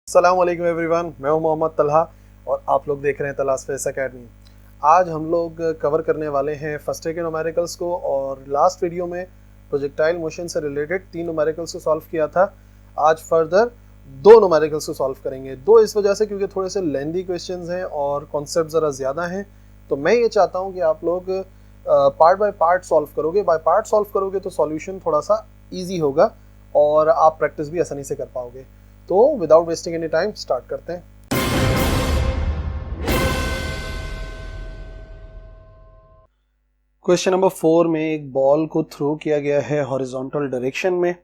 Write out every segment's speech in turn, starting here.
अस्सलाम वालेकुम एवरीवन, मैं हूं मोहम्मद तलहा और आप लोग देख रहे हैं तलाश फेस एकेडमी। आज हम लोग कवर करने वाले हैं फर्स्ट के न्यूमेरिकल्स को और लास्ट वीडियो में प्रोजेक्टाइल मोशन से रिलेटेड 3 न्यूमेरिकल्स को सॉल्व किया था। आज फर्दर 2 न्यूमेरिकल्स को सॉल्व करेंगे। 2 इस वजह से क्योंकि थोड़े से लेंदी क्वेश्चंस हैं और कॉन्सेप्ट ज़रा ज़्यादा हैं, तो मैं ये चाहता हूँ कि आप लोग पार्ट बाय पार्ट सॉल्व करोगे। बाय पार्ट सॉल्व करोगे तो सॉल्यूशन थोड़ा सा ईजी होगा और आप प्रैक्टिस भी आसानी से कर पाओगे। तो without wasting any time start करते हैं। क्वेश्चन नंबर 4 में एक बॉल को थ्रो किया गया है हॉरिजॉन्टल डायरेक्शन में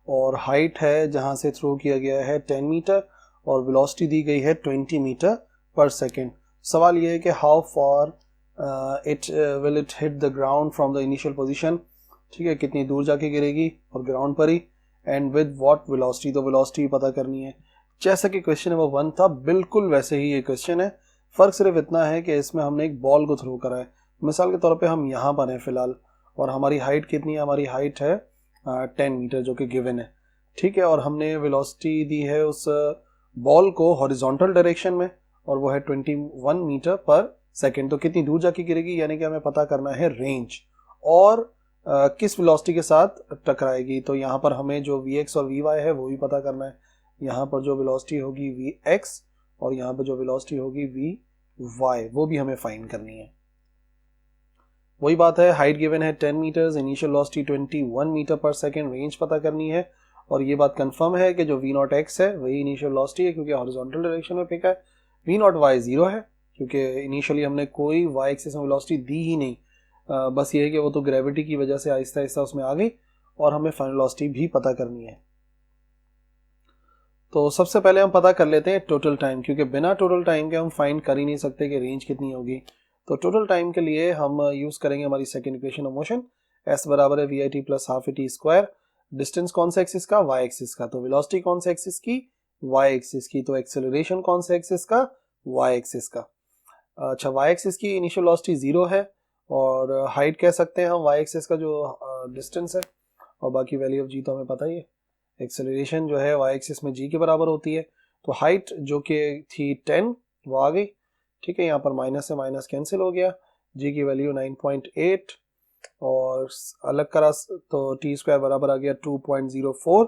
और हाइट है जहां से थ्रो किया गया है 10 मीटर और वेलोसिटी दी गई है 20 मीटर पर सेकेंड। सवाल यह है कि how for it will it hit the ground from the initial position. ठीक है, कितनी दूर जाके गिरेगी और ग्राउंड पर ही, एंड विद व्हाट वेलोसिटी, तो वेलोसिटी पता करनी है। जैसा कि क्वेश्चन नंबर 1 था बिल्कुल वैसे ही ये क्वेश्चन है। फर्क सिर्फ इतना है कि इसमें हमने एक बॉल को थ्रो करा है। मिसाल के तौर पे हम यहाँ पर हैं फिलहाल और हमारी हाइट कितनी है, हमारी हाइट है 10 मीटर जो कि गिवन है। ठीक है, और हमने वेलोसिटी दी है उस बॉल को हॉरिजॉन्टल डायरेक्शन में और वो है 21 मीटर पर सेकेंड। तो कितनी दूर जाके गिरेगी, यानी कि हमें पता करना है रेंज और किस वेलोसिटी के साथ टकराएगी। तो यहाँ पर हमें जो Vx और Vy है वो भी पता करना है। यहाँ पर जो वेलोसिटी होगी Vx और यहाँ पर जो वेलोसिटी होगी Vy वो भी हमें फाइंड करनी है। वही बात है, हाइट गिवन है 10 मीटर्स, इनिशियल वेलोसिटी 21 मीटर पर सेकेंड, रेंज पता करनी है। और ये बात कंफर्म है कि जो V0x है वही इनिशियल वेलोसिटी है क्योंकि हॉरिजॉन्टल डायरेक्शन में फेंका है। V0y 0 है क्योंकि इनिशियली हमने कोई y एक्सिस में वेलोसिटी दी ही नहीं। बस ये है कि वो तो ग्रेविटी की वजह से आहिस्ता आहिस्ता उसमें आ गई और हमें फाइनल वेलोसिटी भी पता करनी है। तो सबसे पहले हम पता कर लेते हैं टोटल टाइम, क्योंकि बिना टोटल टाइम के हम फाइंड कर ही नहीं सकते कि रेंज कितनी होगी। तो टोटल टाइम के लिए हम यूज करेंगे हमारी second equation of motion, s बराबर है vi t plus half t square. Distance कौन सा एक्सिस का, y एक्सिस का, तो वेलोसिटी कौन सा एक्सिस की, y एक्सिस की, तो एक्सेलरेशन कौन सा एक्सिस का, y एक्सिस का। अच्छा, y एक्सिस की इनिशियल वेलोसिटी 0 है और हाइट कह सकते हैं हम y एक्सिस का जो डिस्टेंस है, और बाकी वैल्यू ऑफ g तो हमें पता ही है। एक्सेलरेशन जो है y एक्सिस में g के बराबर होती है। तो हाइट जो कि थी 10 वो आ गई। ठीक है, यहाँ पर माइनस से माइनस कैंसिल हो गया, g की वैल्यू 9.8 और अलग करा तो t स्क्वायर बराबर आ गया 2.04।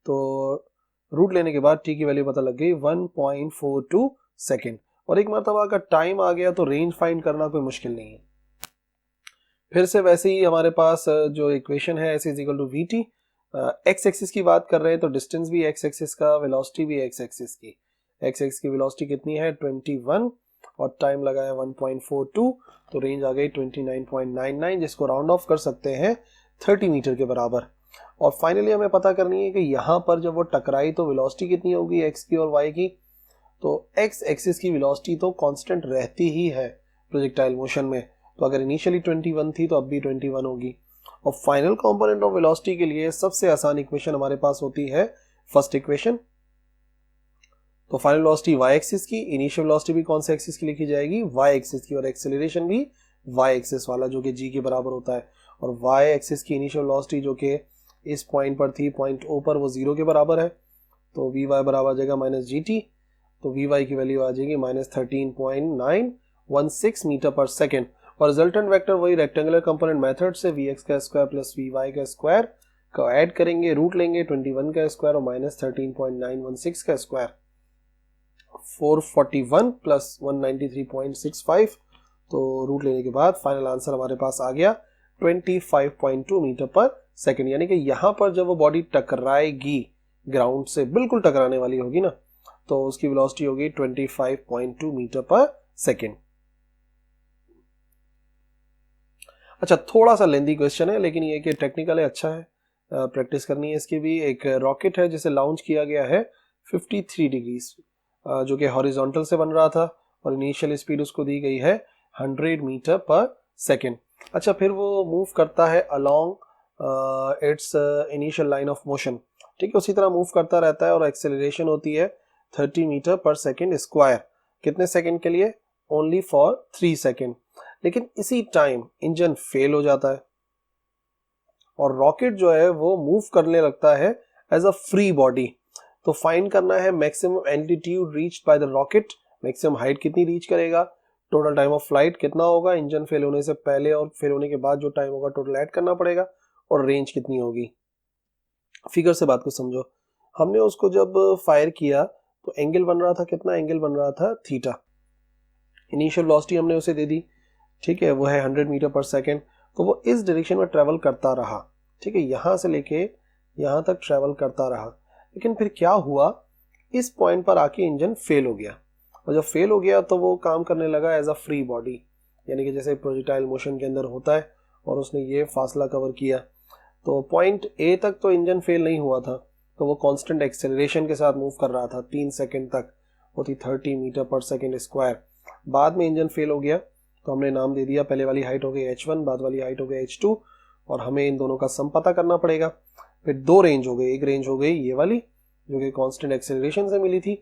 तो रूट लेने के बाद t की वैल्यू पता लग गई 1.42 सेकेंड। और एक मरतबा का टाइम आ गया तो रेंज फाइंड करना कोई मुश्किल नहीं है। फिर से वैसे ही हमारे पास जो इक्वेशन है s is equal to v t, x axis की बात कर रहे हैं तो डिस्टेंस भी एक्स एक्सिस का, वेलोसिटी भी एक्स एक्सिस की। एक्स एक्सिस की वेलोसिटी कितनी है 21 और टाइम लगा है 1.42, तो रेंज आ गई 29.99 जिसको राउंड ऑफ कर सकते हैं 30 मीटर के बराबर। और फाइनली हमें पता करनी है कि यहाँ पर जब वो टकराई तो वेलोसिटी कितनी होगी एक्स की और वाई की। तो एक्स एक्सिस की वेलोसिटी तो कांस्टेंट रहती ही है प्रोजेक्टाइल मोशन में, तो अगर इनिशियली 21 थी तो अब भी 21 होगी। और फाइनल कंपोनेंट ऑफ वेलोसिटी के लिए सबसे आसान इक्वेशन हमारे पास होती है फर्स्ट इक्वेशन। तो फाइनल वेलोसिटी y एक्सिस की, इनिशियल वेलोसिटी भी कौन से एक्सिस की लिखी जाएगी, y एक्सिस की, और एक्सेलरेशन भी y एक्सिस वाला जो कि g के बराबर होता है। और y एक्सिस की इनिशियल वेलोसिटी जो कि इस पॉइंट पर थी, पॉइंट O पर, वो 0 के बराबर है। तो vy बराबर आ जाएगा माइनस gt, तो vy की वैल्यू आ जाएगी माइनस 13.916 मीटर पर सेकेंड। और रिजल्टेंट वेक्टर वही रेक्टेंगुलर कंपोनेंट मेथड से vx का स्क्वायर प्लस vy का स्क्वायर को ऐड करेंगे, रूट लेंगे 21 का स्क्वायर और माइनस 13.916 का स्क्वायर, 441 प्लस 193.65। तो रूट लेने के बाद फाइनल आंसर हमारे पास आ गया 25.2 मीटर पर सेकेंड। यानी कि यहां पर जब वो बॉडी टकराएगी, ग्राउंड से बिल्कुल टकराने वाली होगी ना, तो उसकी वेलोसिटी होगी 25.2 मीटर पर सेकेंड। अच्छा, थोड़ा सा लेंदी क्वेश्चन है लेकिन ये कि टेक्निकल है, अच्छा है, प्रैक्टिस करनी है इसकी भी। एक रॉकेट है जिसे लॉन्च किया गया है 53 डिग्रीज, जो कि हॉरिजॉन्टल से बन रहा था और इनिशियल स्पीड उसको दी गई है 100 मीटर पर सेकेंड। अच्छा, फिर वो मूव करता है along it's initial line of motion. ठीक है, उसी तरह मूव करता रहता है और एक्सेलरेशन होती है 30 मीटर पर सेकेंड स्क्वायर। कितने सेकेंड के लिए, ओनली फॉर 3 सेकेंड। लेकिन इसी टाइम इंजन फेल हो जाता है और रॉकेट जो है वो मूव करने लगता है एज अ फ्री बॉडी। तो फाइंड करना है maximum altitude reached by the rocket, maximum height कितनी रीच करेगा, टोटल टाइम ऑफ फ्लाइट कितना होगा, इंजन फेल होने से पहले और फेल होने के बाद जो टाइम होगा टोटल ऐड करना पड़ेगा, और रेंज कितनी होगी। फिगर से बात को समझो, हमने उसको जब फायर किया तो एंगल बन रहा था कितना, एंगल बन रहा था थीटा। इनिशियल वेलोसिटी हमने उसे दे दी, ठीक है, वो है 100 मीटर पर सेकेंड। तो वो इस डायरेक्शन में ट्रेवल करता रहा, ठीक है, यहां से लेके यहां तक ट्रेवल करता रहा। लेकिन फिर क्या हुआ, इस पॉइंट पर आके इंजन फेल हो गया, और जब फेल हो गया तो वो काम करने लगा एज अ फ्री बॉडी, यानी कि जैसे प्रोजेक्टाइल मोशन के अंदर होता है, और उसने ये फासला कवर किया। तो पॉइंट ए तक तो इंजन फेल नहीं हुआ था, तो वो कांस्टेंट एक्सेलरेशन के साथ मूव कर रहा था 3 सेकंड तक, वो थी 30 मीटर पर सेकंड स्क्वायर। बाद में इंजन फेल हो गया तो हमने नाम दे दिया, पहले वाली हाइट हो गई h1, बाद वाली हाइट हो गई h2, और हमें इन दोनों का सम पता करना पड़ेगा। फिर दो रेंज हो गई, एक रेंज हो गई ये वाली जो कि कांस्टेंट एक्सेलरेशन से मिली थी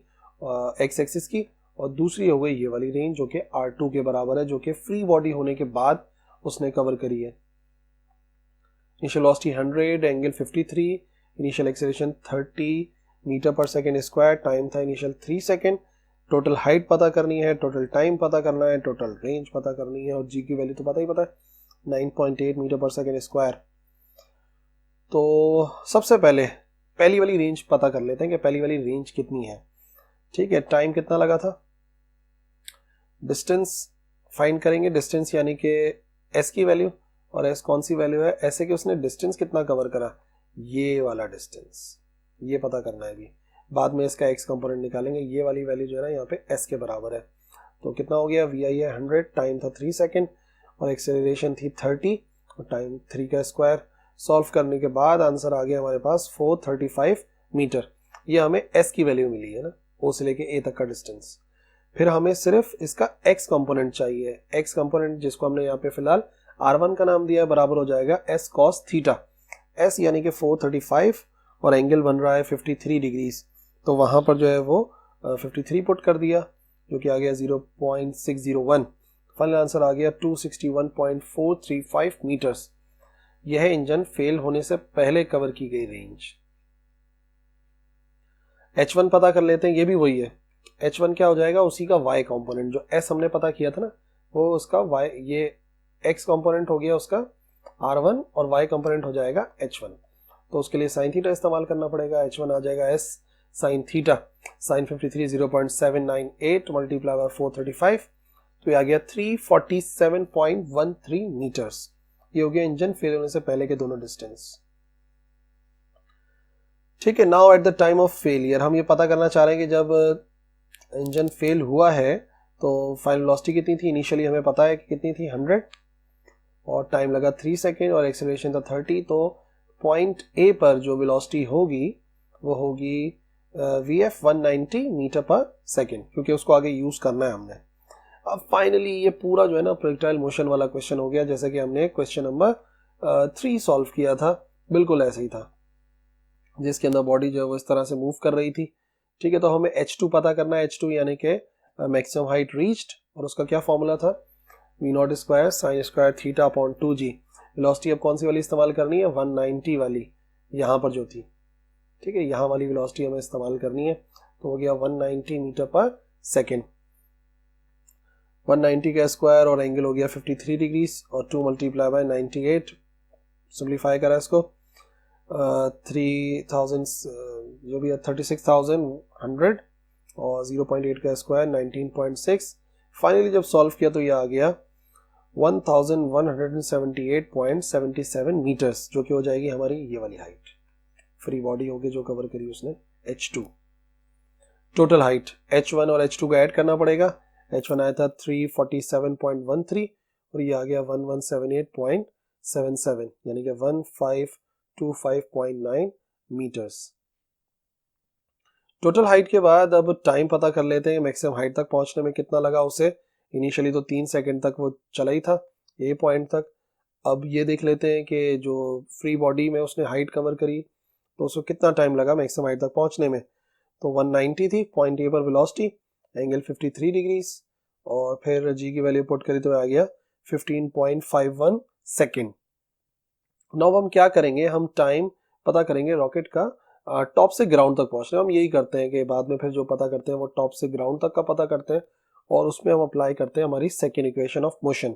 एक्स एक्सिस की, और दूसरी हो गई ये वाली रेंज जो कि r2 के बराबर है, जो कि फ्री बॉडी होने के बाद उसने कवर करी है। Initial velocity 100, angle 53, initial acceleration 30 metre पर सेकेंड स्क्वायर, टाइम था इनिशियल 3 सेकेंड। टोटल हाइट पता करनी है, टोटल टाइम पता करना है, टोटल रेंज पता करनी है, और जी की वैल्यू तो पता ही पता है 9.8 मीटर पर सेकेंड स्क्वायर। तो सबसे पहले पहली वाली रेंज पता कर लेते हैं कि पहली वाली रेंज कितनी है, ठीक है। टाइम कितना लगा था, डिस्टेंस फाइंड करेंगे, डिस्टेंस यानी कि एस की वैल्यू, और एस कौन सी वैल्यू है, ऐसे कि उसने डिस्टेंस कितना कवर करा, ये वाला डिस्टेंस, ये पता करना है। अभी बाद में इसका एक्स कंपोनेंट निकालेंगे, ये वाली वैल्यू जो है ना यहाँ पे एस के बराबर है। तो कितना हो गया, वी आई है 100, टाइम था 3 सेकेंड, और एक्सेलरेशन थी 30, और टाइम 3 का स्क्वायर। सॉल्व करने के बाद आंसर आ गया हमारे पास 435 मीटर। ये हमें एस की वैल्यू मिली है ना, ओ से लेके ए तक का डिस्टेंस। फिर हमें सिर्फ इसका एक्स कंपोनेंट चाहिए, एक्स कंपोनेंट जिसको हमने यहाँ पे फिलहाल R1 का नाम दिया है, बराबर हो जाएगा एस कॉस थीटा। एस यानी कि 435, और एंगल बन रहा है 53 डिग्रीज, तो वहां पर जो है वो 53 पुट कर दिया, जो कि आ गया 0.601। फाइनल आंसर आ गया 261.435 मीटर्स। यह इंजन फेल होने से पहले कवर की गई रेंज। H1 पता कर लेते हैं, ये भी वही है। H1 क्या हो जाएगा, उसी का y कंपोनेंट, जो S हमने पता किया था ना, वो उसका y, ये x कंपोनेंट हो गया उसका R1, और y कंपोनेंट हो जाएगा H1। तो उसके लिए साइन थीटा इस्तेमाल करना पड़ेगा, H1 आ जाएगा S sine theta, sine 53 0.798 multiply by 435, तो ये आ गया 347.13 मीटर्स। ये हो गया इंजन फेल होने से पहले के दोनों डिस्टेंस, ठीक है। Now at the time of failure हम ये पता करना चाह रहे हैं कि जब इंजन फेल हुआ है तो फाइनल वेलोसिटी कितनी थी। इनिशियली हमें पता है कि कितनी थी 100, और टाइम लगा 3 सेकेंड, और एक्सेलरेशन था 30। तो पॉइंट ए पर जो वेलोसिटी होगी वो होगी VF 190 मीटर पर सेकेंड, क्योंकि उसको आगे यूज करना है हमने। अब फाइनली ये पूरा जो है ना प्रोजेक्टाइल मोशन वाला क्वेश्चन हो गया, जैसे कि हमने क्वेश्चन नंबर 3 सॉल्व किया था, बिल्कुल ऐसे ही था, जिसके अंदर बॉडी जो है वो इस तरह से मूव कर रही थी, ठीक है। तो हमें H2 पता करना है, H2 यानी कि मैक्सिमम हाइट रीच्ड, और उसका क्या फॉर्मूला था, V0 square sine square theta upon 2g। Velocity अब कौन सी वाली इस्तेमाल करनी है, 190 वाली, यहाँ पर जो थी, ठीक है, यहाँ वाली वेलोसिटी हमें इस्तेमाल करनी है। तो हो गया 190 मीटर पर सेकेंड, 190 का स्क्वायर, और एंगल हो गया 53 डिग्रीज, और 2 मल्टीप्लाई बाय 98, सिंप्लीफाई करा इसको, 3000 जो भी है 36,100, और 0.8 का स्क्वायर 19.6। फाइनली जब सॉल्व किया तो ये आ गया 1178.77 मीटर्स, जो कि हो जाएगी हमारी ये वाली हाइट, फ्री बॉडी होगी जो कवर करी उसने H2। टोटल हाइट H1 और H2 को ऐड करना पड़ेगा, H1 आया था 347.13, और ये आ गया 1178.77, यानी कि 1525.9 मीटर्स। टोटल हाइट के बाद अब टाइम पता कर लेते हैं, मैक्सिमम हाइट तक पहुंचने में कितना लगा उसे। इनिशियली तो 3 सेकंड तक वो चला ही था ए पॉइंट तक। अब ये देख लेते हैं कि जो फ्री बॉडी में उसने हाइट कवर करी तो उसको कितना टाइम लगा मैक्सिमम हाइट तक पहुंचने में। तो 190 थी पॉइंट ए पर वेलोसिटी, एंगल 53 डिग्रीज, और फिर जी की वैल्यू पुट करी तो आ गया 15.51 सेकेंड। नाउ हम क्या करेंगे, हम टाइम पता करेंगे रॉकेट का टॉप से ग्राउंड तक पहुंच रहे हैं। हम यही करते हैं कि बाद में फिर जो पता करते हैं वो टॉप से ग्राउंड तक का पता करते हैं और उसमें हम अप्लाई करते हैं हमारी second equation of motion.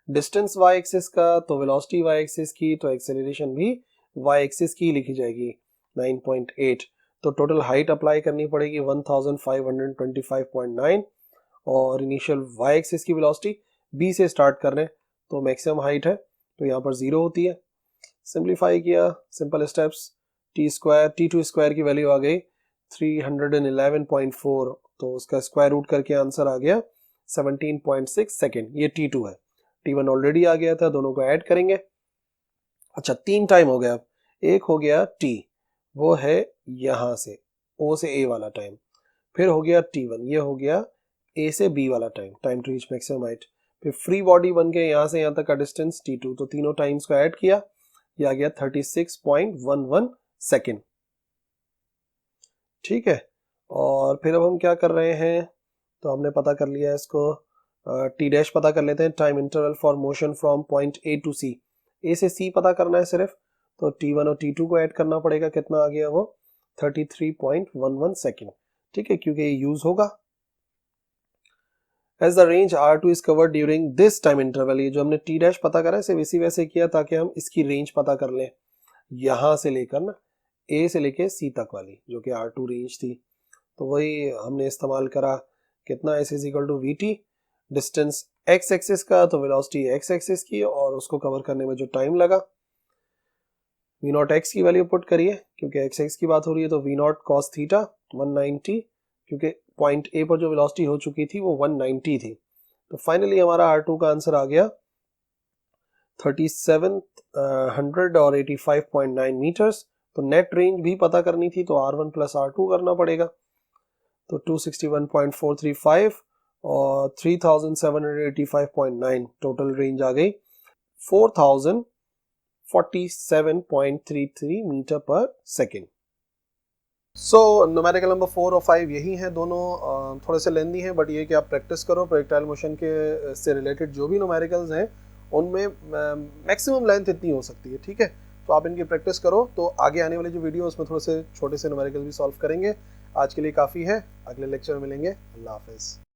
Distance y axis का तो वेलोसिटी y एक्सिस की, तो एक्सेलरेशन भी y एक्सिस की लिखी जाएगी 9.8। तो टोटल हाइट अप्लाई करनी पड़ेगी 1525.9 और इनिशियल y एक्सिस की वेलोसिटी b से स्टार्ट कर रहे हैं तो मैक्सिमम हाइट है तो यहाँ पर 0 होती है। सिंप्लीफाई किया, सिंपल स्टेप्स, t2 स्क्वायर की वैल्यू आ गई 311.4, तो उसका स्क्वायर रूट करके आंसर आ गया 17.6 सेकेंड। ये t2 है, t1 ऑलरेडी आ गया था, दोनों को ऐड करेंगे। अच्छा 3 टाइम हो गया, अब एक हो गया t, वो है यहां से o से a वाला टाइम, फिर हो गया t1, ये हो गया a से b वाला time, time to reach maximum height, फिर फ्री बॉडी बन गए यहां से यहां तक का डिस्टेंस t2, तो तीनों टाइम्स को ऐड किया, ये आ गया 36.11 सेकेंड। ठीक है, और फिर अब हम क्या कर रहे हैं, तो हमने पता कर लिया इसको, टी डैश पता कर लेते हैं, time interval for motion from point a to c, a से सी पता करना है सिर्फ, तो t1 और t2 को ऐड करना पड़ेगा, कितना आ गया वो 33.11 सेकेंड। ठीक है, क्योंकि ये यूज होगा। As the range R2 is covered during this time interval, ये जो हमने t डैश पता करा है सिर्फ इसी वैसे किया ताकि हम इसकी रेंज पता कर लें, यहां से लेकर ना A से लेके C तक वाली जो कि R2 रेंज थी, तो वही हमने इस्तेमाल करा। कितना S is equal to VT, distance x axis का तो वेलोसिटी x एक्सिस की, और उसको कवर करने में जो टाइम लगा, V0 x की वैल्यू पुट करिए क्योंकि x x की बात हो रही है, तो V0 cos थीटा 190, क्योंकि पॉइंट ए पर जो वेलोसिटी हो चुकी थी वो 190 थी। तो फाइनली हमारा R2 का आंसर आ गया 3700 और 85.9 मीटर्स। तो नेट रेंज भी पता करनी थी तो R1 प्लस R2 करना पड़ेगा, तो 261.435 और 3785.9, टोटल रेंज आ गई 4047.33 मीटर पर सेकेंड। सो न्यूमेरिकल नंबर 4 और 5 यही हैं दोनों, थोड़े से लेंदी हैं, बट ये कि आप प्रैक्टिस करो, प्रोजेक्टाइल मोशन के से रिलेटेड जो भी न्यूमेरिकल्स हैं उनमें मैक्सिमम लेंथ इतनी हो सकती है। ठीक है, तो आप इनकी प्रैक्टिस करो, तो आगे आने वाले जो वीडियो उसमें थोड़े से छोटे से न्यूमेरिकल भी सॉल्व करेंगे। आज के लिए काफ़ी है, अगले लेक्चर में मिलेंगे। अल्लाह हाफिज़।